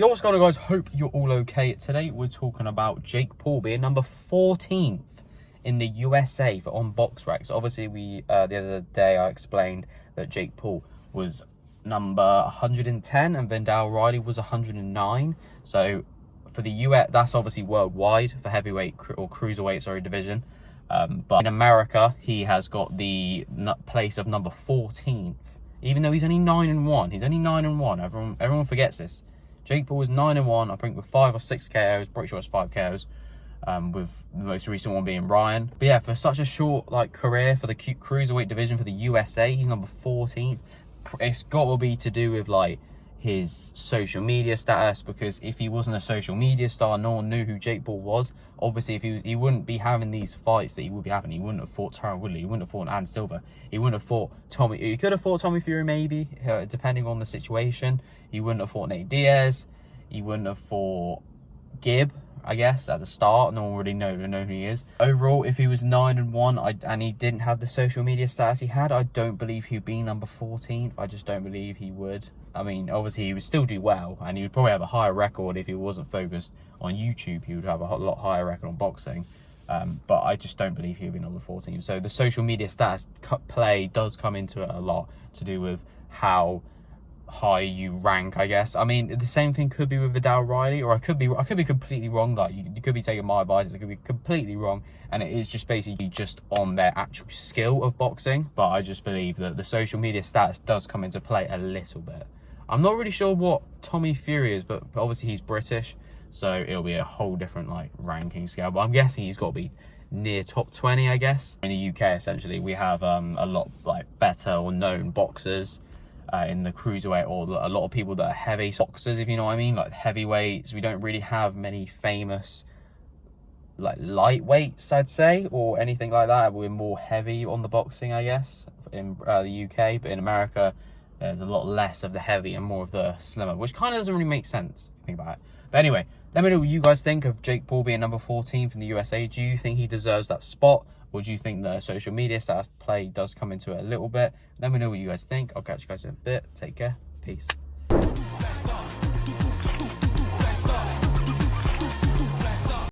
Yo, what's going on, guys? Hope you're all okay. Today we're talking about Jake Paul being number 14th in the USA on BOXREC. So obviously the other day I explained that Jake Paul was number 110 and Vendale Riley was 109. So for the US, that's obviously worldwide for heavyweight or cruiserweight, division. But in America, he has got the place of number 14th, even though he's only 9-1. He's only 9-1. Everyone forgets this. Jake Paul was 9-1, I think, with 5 or 6 KOs. Pretty sure it's 5 KOs. With the most recent one being Ryan. But yeah, for such a short career for the cruiserweight division for the USA, he's number 14th. It's got to be to do with his social media status, because if he wasn't a social media star, no one knew who Jake Paul was. Obviously, if he wouldn't be having these fights that he would be having. He wouldn't have fought Tyron Woodley. He wouldn't have fought Ann Silva. He wouldn't have fought Tommy. He could have fought Tommy Fury, maybe, depending on the situation. He wouldn't have fought Nate Diaz. He wouldn't have fought Gibb, I guess, at the start. No one really know who he is. Overall, if he was 9-1 and he didn't have the social media status he had, I don't believe he'd be number 14th. I just don't believe he would. I mean, obviously, he would still do well, and he would probably have a higher record if he wasn't focused on YouTube. He would have a lot higher record on boxing. But I just don't believe he would be number 14. So the social media status play does come into it a lot, to do with how high you rank, I guess. I mean, the same thing could be with Vendale Riley, or I could be completely wrong. You could be taking my advice, it could be completely wrong, and it is just basically just on their actual skill of boxing. But I just believe that the social media status does come into play a little bit. I'm not really sure what Tommy Fury is, but obviously he's British, so it'll be a whole different ranking scale. But I'm guessing he's got to be near top 20, I guess. In the UK, essentially, we have a lot better or known boxers in the cruiserweight, or a lot of people that are heavy boxers, if you know what I mean, like heavyweights. We don't really have many famous lightweights, I'd say, or anything like that. We're more heavy on the boxing, I guess, in the UK. But in America, there's a lot less of the heavy and more of the slimmer, which kind of doesn't really make sense if you think about it. But anyway, let me know what you guys think of Jake Paul being number 14th in the USA. Do you think he deserves that spot? Or do you think the social media status play does come into it a little bit? Let me know what you guys think. I'll catch you guys in a bit. Take care. Peace.